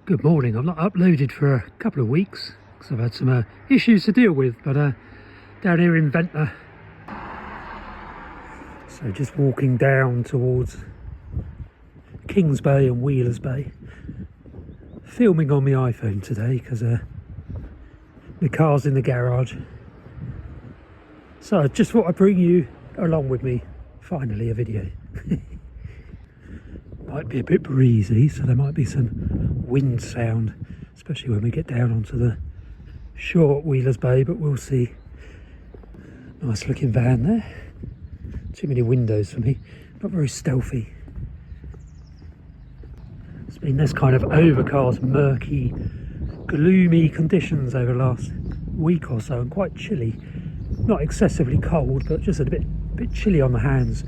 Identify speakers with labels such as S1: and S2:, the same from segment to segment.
S1: Good morning. I've not uploaded for a couple of weeks because I've had some issues to deal with, but down here in Ventnor, so just walking down towards Kings Bay and Wheelers Bay, filming on my iPhone today because my car's in the garage, so I just thought I'd bring you along with me. Finally a video. Might be a bit breezy, so there might be some wind sound, especially when we get down onto the shore at Wheelers Bay, but we'll see. Nice looking van there. Too many windows for me, not very stealthy. It's been this kind of overcast, murky, gloomy conditions over the last week or so, and quite chilly. Not excessively cold, but just a bit chilly on the hands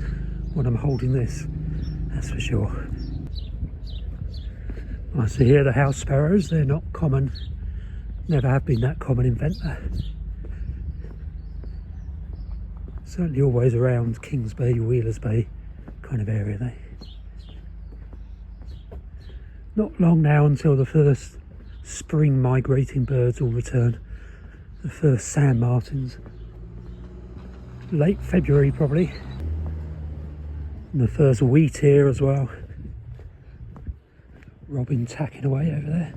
S1: when I'm holding this, that's for sure. I see here the house sparrows. They're not common, never have been that common in Ventnor. Certainly always around Kings Bay, Wheelers Bay kind of area there. Not long now until the first spring migrating birds will return. The first sand martins. Late February probably. And the first wheat here as well. Robin tacking away over there.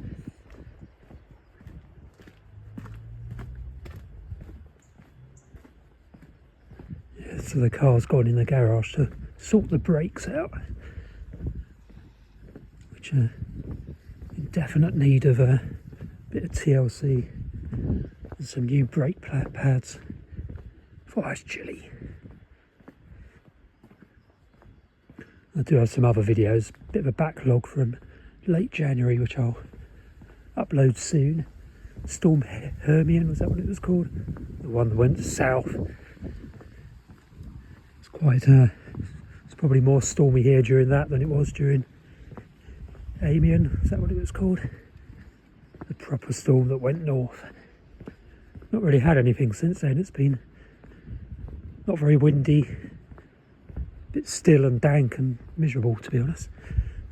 S1: Yeah, so the car's gone in the garage to sort the brakes out, which are in definite need of a bit of TLC and some new brake pads. Oh, it's chilly. I do have some other videos, a bit of a backlog from late January, which I'll upload soon. Storm Hermione, was that what it was called? The one that went south. It's quite, it's probably more stormy here during that than it was during Amian, is that what it was called? The proper storm that went north. Not really had anything since then. It's been not very windy, a bit still and dank and miserable, to be honest.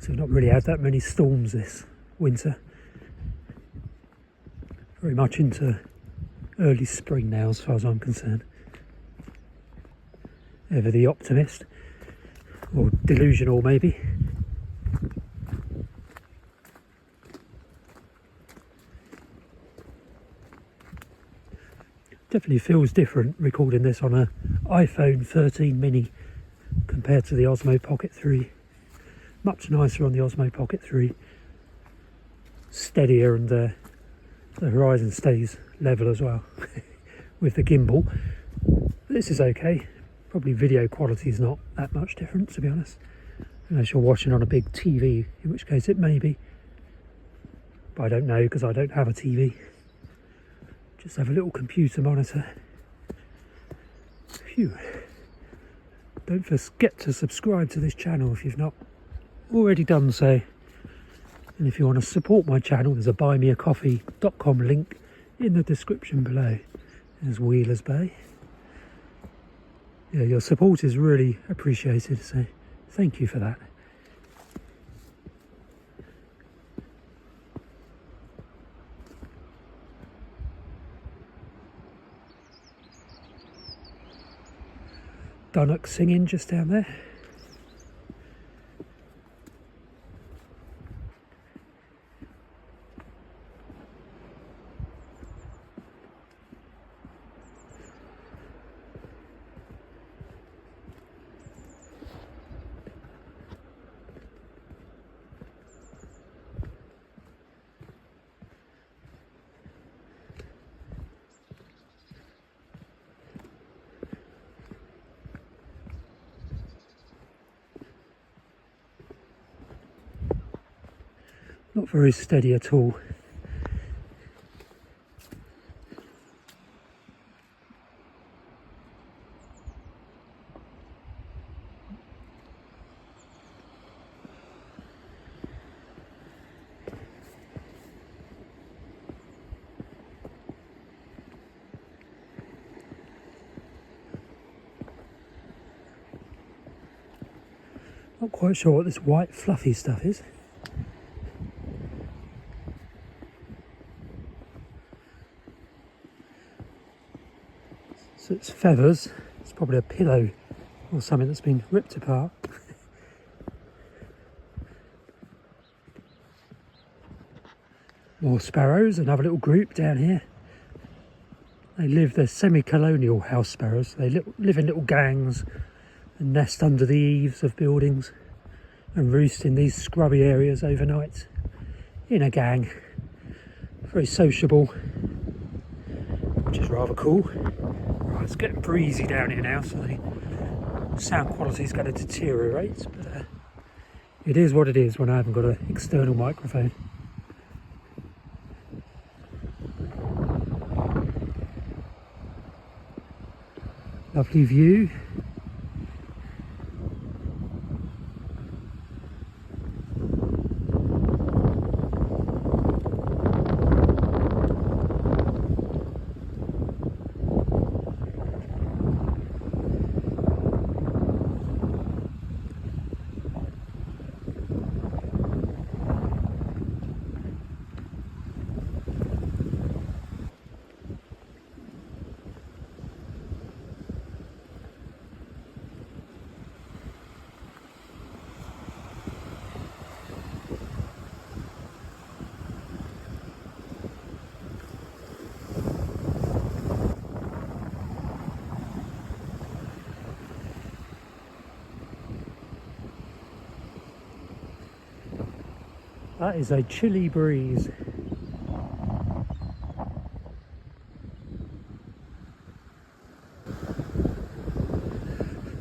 S1: So we've not really had that many storms this winter. Very much into early spring now as far as I'm concerned. Ever the optimist, or delusional maybe. Definitely feels different recording this on an iPhone 13 mini compared to the Osmo Pocket 3. Much nicer on the Osmo Pocket 3. Steadier, and the horizon stays level as well with the gimbal. This is okay. Probably video quality is not that much different, to be honest, unless you're watching on a big TV, in which case it may be. But I don't know because I don't have a TV. Just have a little computer monitor. Phew. Don't forget to subscribe to this channel if you've not already done so. And if you want to support my channel, there's a buymeacoffee.com link in the description below. There's Wheelers Bay. Yeah, your support is really appreciated, so thank you for that. Dunnock singing just down there. Not very steady at all. Not quite sure what this white fluffy stuff is. So it's feathers. It's probably a pillow or something that's been ripped apart. More sparrows, another little group down here. They're semi-colonial house sparrows. They live in little gangs and nest under the eaves of buildings and roost in these scrubby areas overnight in a gang. Very sociable, which is rather cool. Right, it's getting breezy down here now, so the sound quality is going to deteriorate, but it is what it is when I haven't got an external microphone. Lovely view. That is a chilly breeze.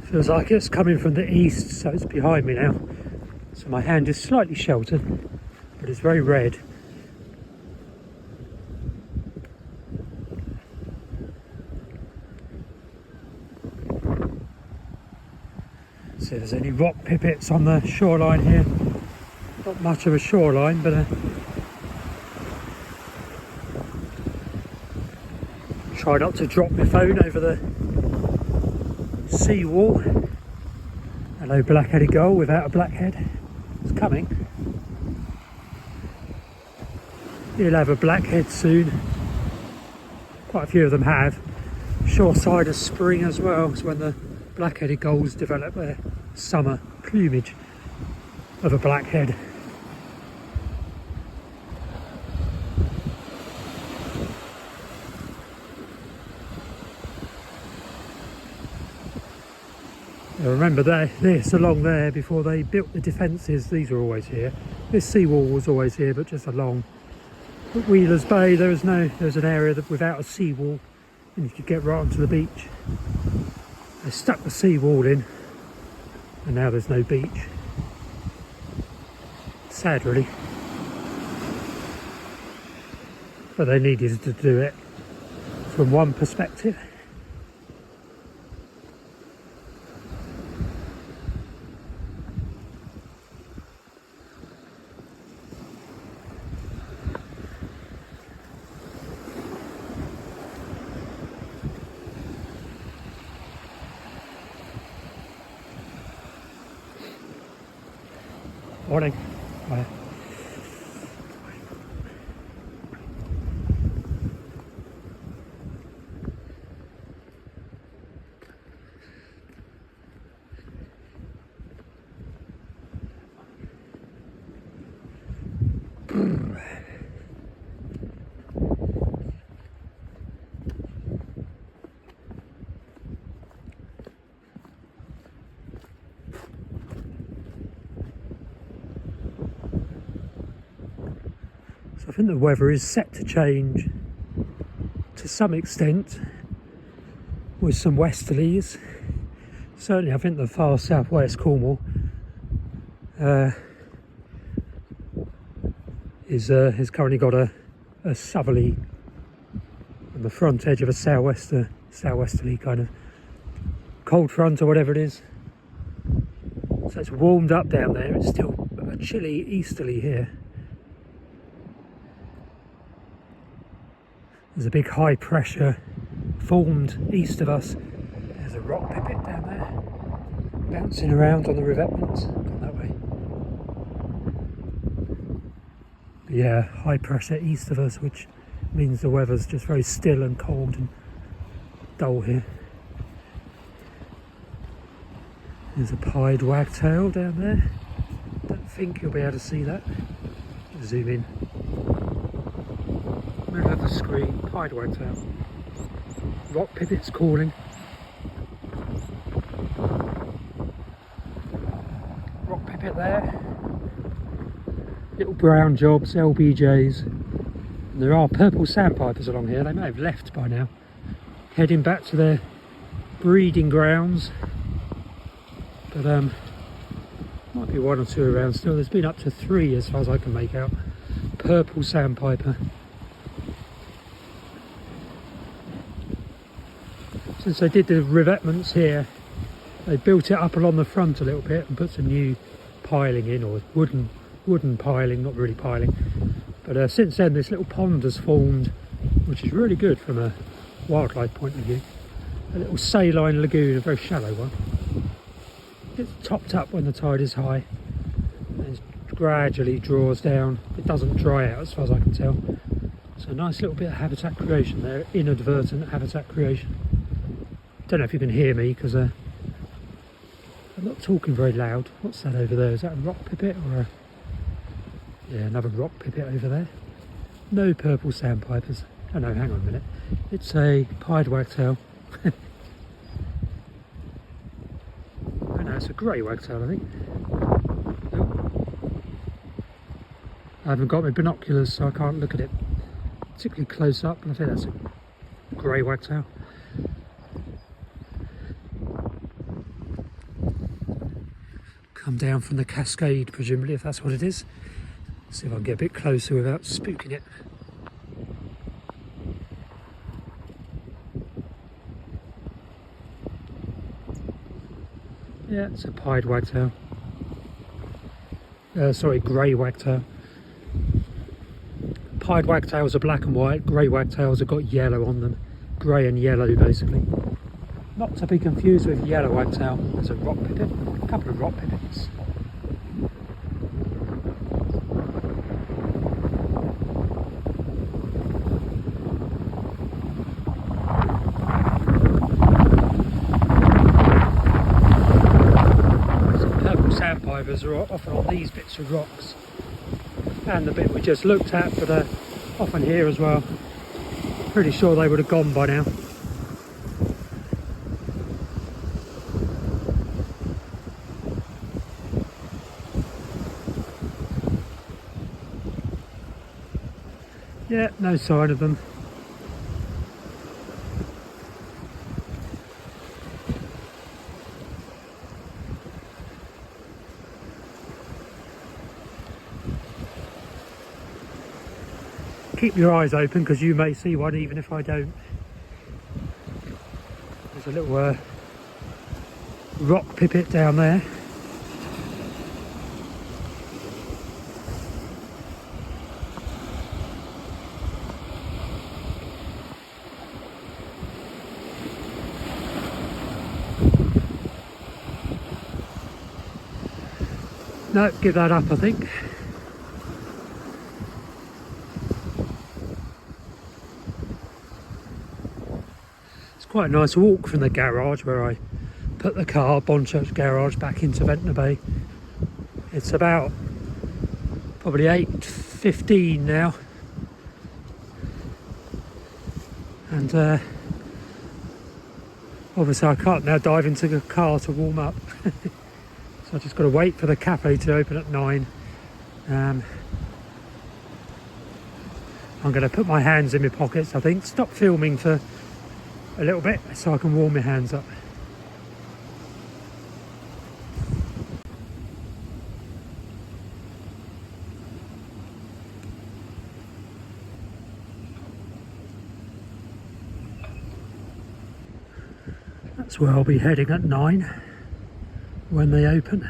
S1: Feels like it's coming from the east, so it's behind me now. So my hand is slightly sheltered, but it's very red. See if there's any rock pipits on the shoreline here. Not much of a shoreline, but try not to drop my phone over the seawall. Hello, black-headed gull without a blackhead. It's coming. He'll have a blackhead soon. Quite a few of them have. Shoreside of spring as well. It's when the black-headed gulls develop their summer plumage of a blackhead. I remember this along there before they built the defences. These were always here. This seawall was always here, but just along. At Wheeler's Bay, there's an area that without a seawall, and you could get right onto the beach. They stuck the seawall in, and now there's no beach. Sad, really. But they needed to do it from one perspective. Morning. Bye. So I think the weather is set to change to some extent with some westerlies. Certainly I think the far southwest Cornwall has currently got a southerly on the front edge of a southwesterly kind of cold front or whatever it is. So it's warmed up down there. It's still a chilly easterly here. There's a big high pressure formed east of us. There's a rock pipit down there, bouncing around on the revetments. Gone that way. But yeah, high pressure east of us, which means the weather's just very still and cold and dull here. There's a pied wagtail down there. Don't think you'll be able to see that. Zoom in. Middle of the screen, pied wagtail. Rock pipit's calling. Rock pipit there. Little brown jobs, LBJs. And there are purple sandpipers along here. They may have left by now. Heading back to their breeding grounds. But might be one or two around still. There's been up to 3 as far as I can make out. Purple sandpiper. Since they did the revetments here, they built it up along the front a little bit and put some new piling in, or wooden piling, not really piling. But since then this little pond has formed, which is really good from a wildlife point of view. A little saline lagoon, a very shallow one. It's topped up when the tide is high and gradually draws down. It doesn't dry out as far as I can tell. So a nice little bit of habitat creation there, inadvertent habitat creation. Don't know if you can hear me because I'm not talking very loud. What's that over there? Is that a rock pipit or a... Yeah, another rock pipit over there. No purple sandpipers. Oh no, hang on a minute. It's a pied wagtail. Oh no, it's a grey wagtail, I think. Oh. I haven't got my binoculars, so I can't look at it particularly close up, but I think that's a grey wagtail. Come down from the cascade, presumably, if that's what it is. See if I can get a bit closer without spooking it. Yeah, it's a pied wagtail. Sorry, grey wagtail. Pied wagtails are black and white, grey wagtails have got yellow on them. Grey and yellow, basically. Not to be confused with yellow wagtail. There's a rock pipit, a couple of rock pipits. Sandpipers are often on these bits of rocks and the bit we just looked at, but often here as well. Pretty sure they would have gone by now. Yeah, no sign of them. Keep your eyes open because you may see one even if I don't. There's a little rock pipit down there. No, give that up I think. Quite a nice walk from the garage where I put the car, Bonchurch garage, back into Ventnor Bay. It's about probably 8:15 now, and obviously I can't now dive into the car to warm up. So I just got to wait for the cafe to open at 9. I'm going to put my hands in my pockets, I think, stop filming for a little bit so I can warm my hands up. That's where I'll be heading at 9 when they open.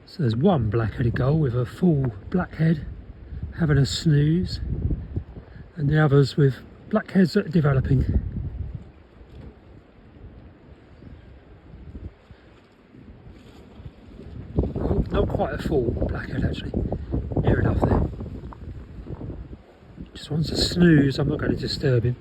S1: So there's one black-headed gull with a full black head having a snooze, and the others with black heads that are developing. quite a full blackhead actually. Near enough there. Just wants to snooze, I'm not going to disturb him.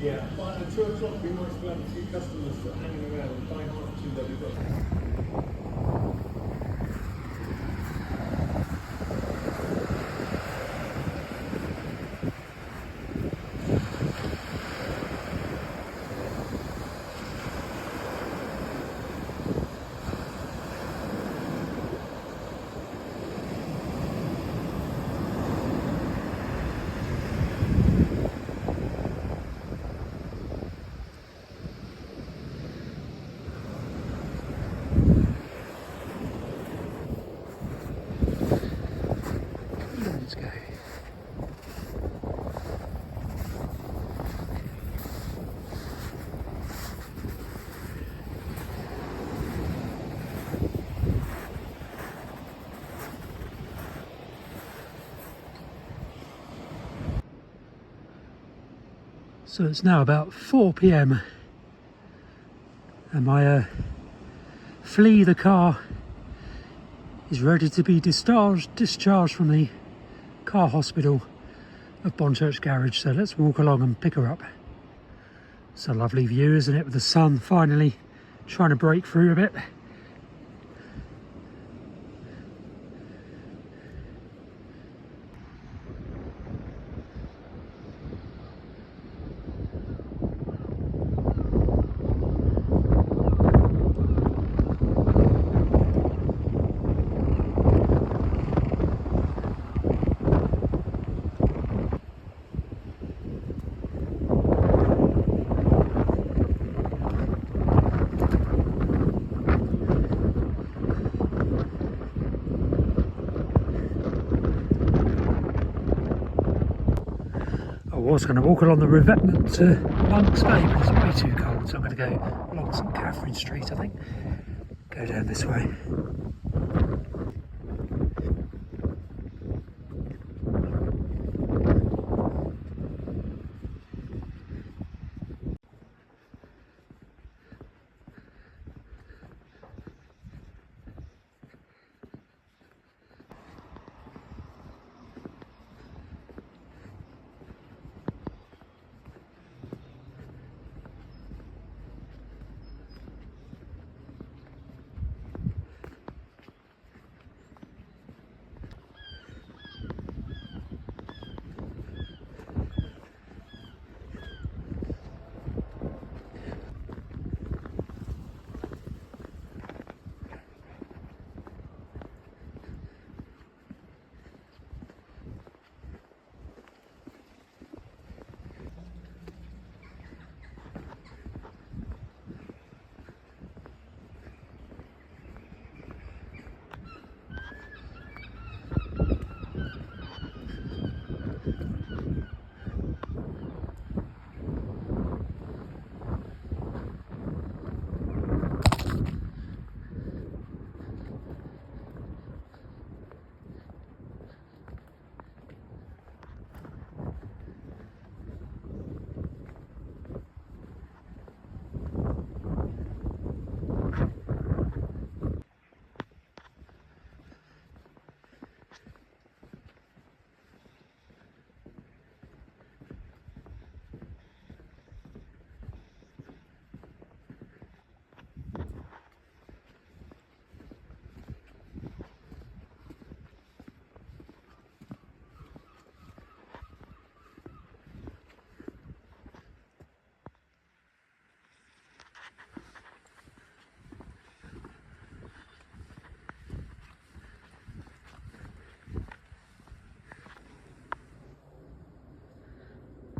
S2: Yeah, but at 2 o'clock we might still have a few customers that are hanging around, and by half 2 they'll be gone.
S1: Let's go. So it's now about 4 p.m. and my Flea, the car, is ready to be discharged from the car hospital of Bonchurch Garage. So let's walk along and pick her up. It's a lovely view, isn't it, with the sun finally trying to break through a bit. I was going to walk along the revetment to Monk's Bay, but it's way too cold, so I'm going to go along St Catherine Street, I think. Go down this way.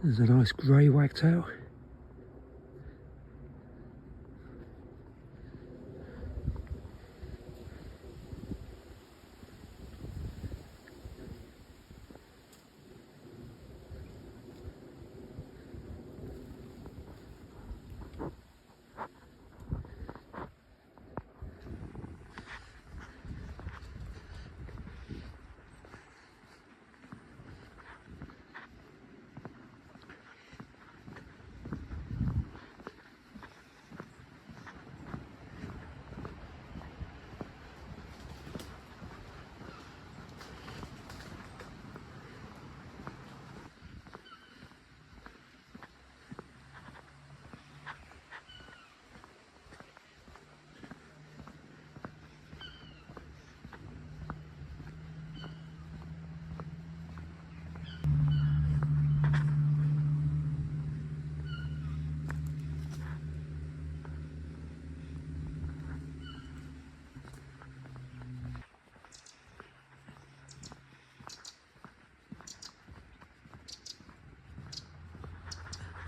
S1: There's a nice grey wagtail.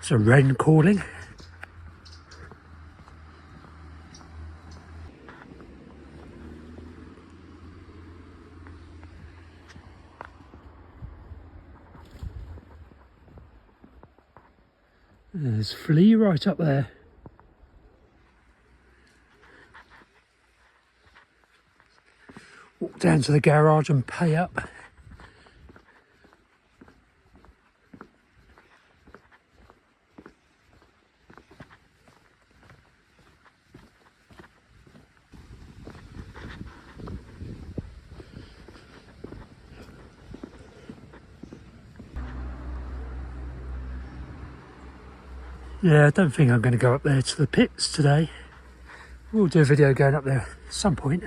S1: It's a wren calling. There's Flea right up there. Walk down to the garage and pay up. Yeah, I don't think I'm going to go up there to the pits today. We'll do a video going up there at some point.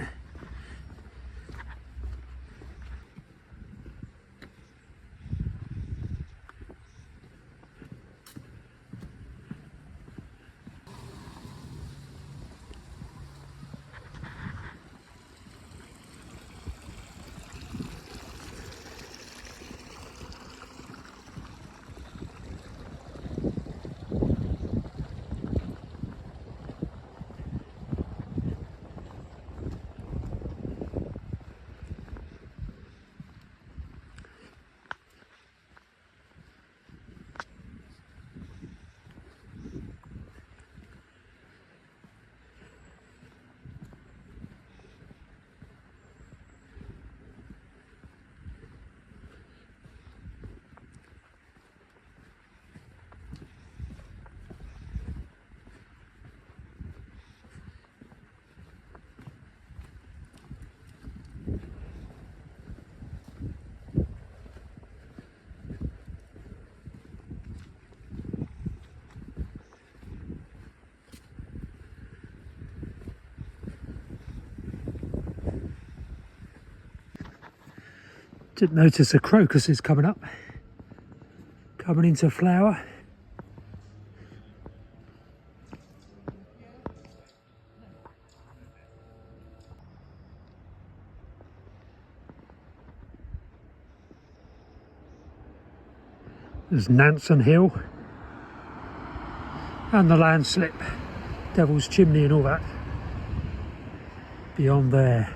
S1: Didn't notice the crocus is coming up, coming into flower. There's Nansen Hill and the Landslip, Devil's Chimney and all that beyond there.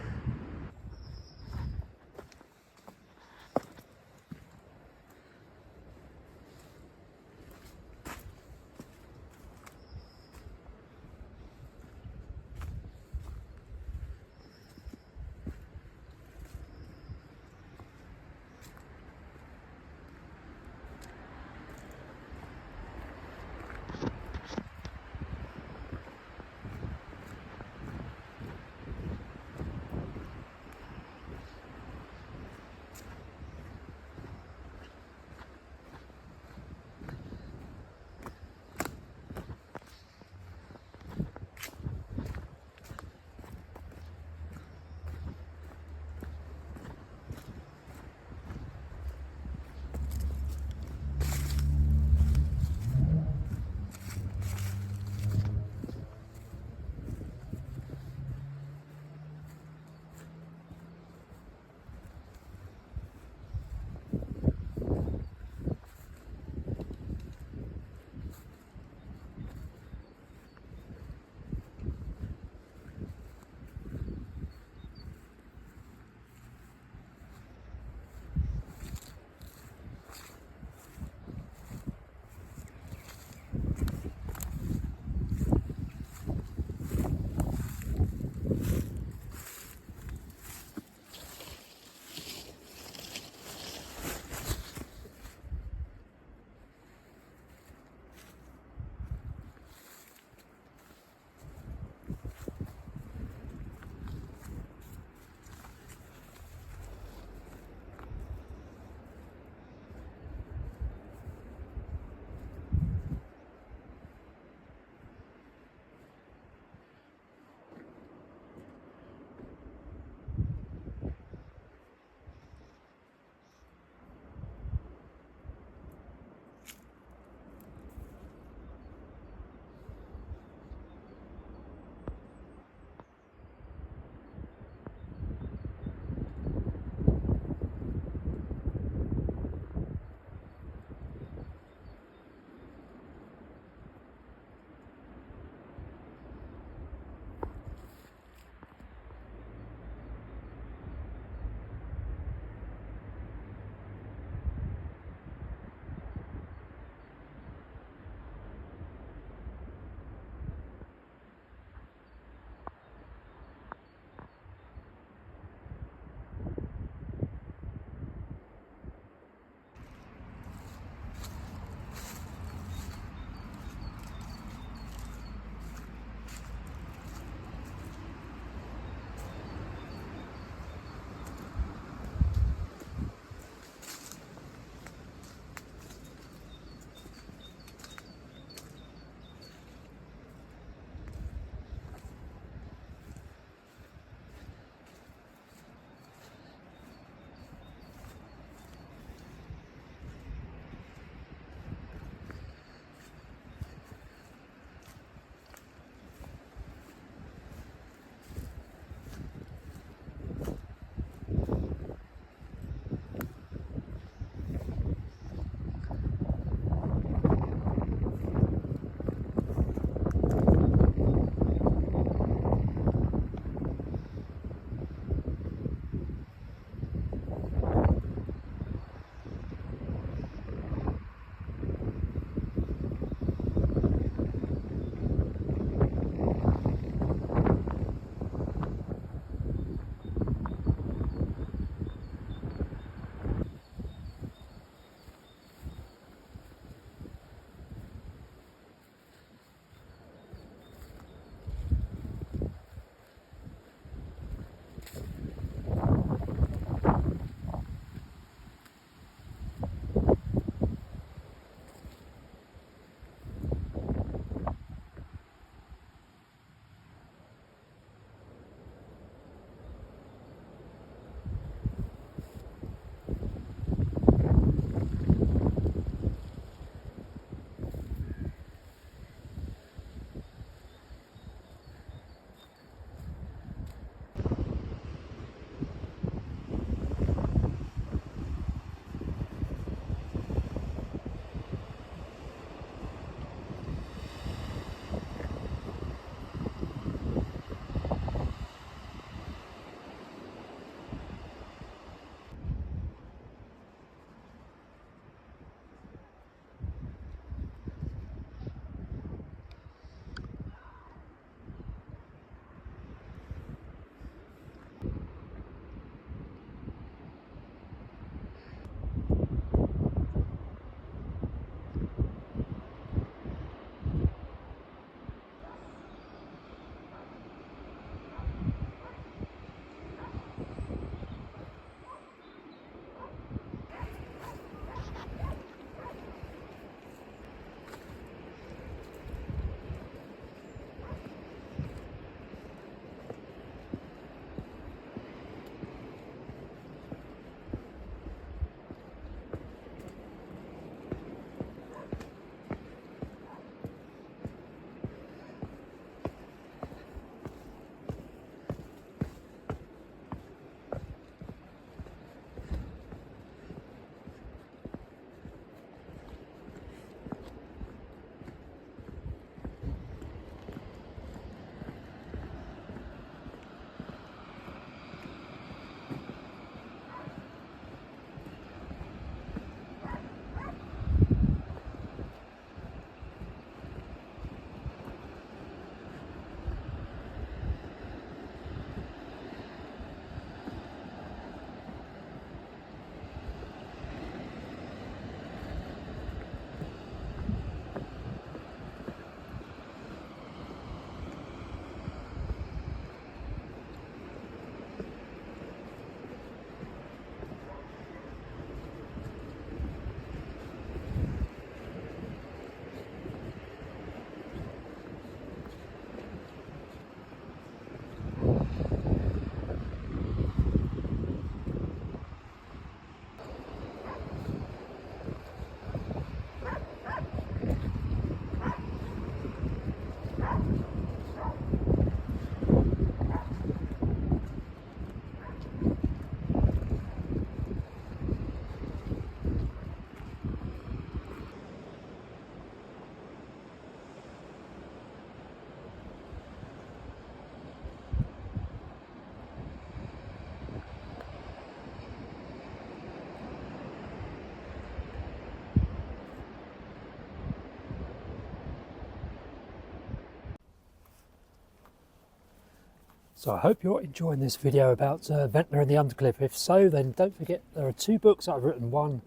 S1: So I hope you're enjoying this video about Ventnor and the Undercliff. If so, then don't forget there are 2 books that I've written. One,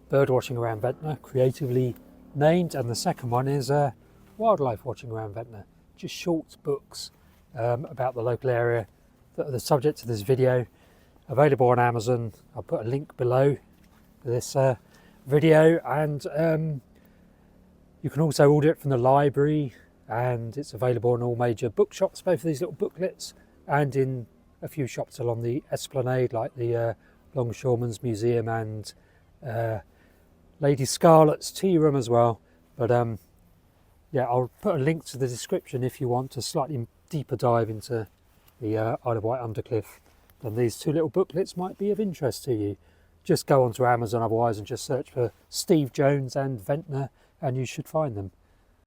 S1: Bird Watching Around Ventnor, creatively named, and the second one is Wildlife Watching Around Ventnor. Just short books about the local area that are the subject of this video. Available on Amazon. I'll put a link below this video, and you can also order it from the library, and it's available in all major bookshops, both of these little booklets, and in a few shops along the Esplanade, like the Longshoremen's Museum and Lady Scarlet's Tea Room as well. But yeah, I'll put a link to the description if you want a slightly deeper dive into the Isle of Wight Undercliff. Then these 2 little booklets might be of interest to you. Just go onto Amazon otherwise and just search for Steve Jones and Ventnor and you should find them.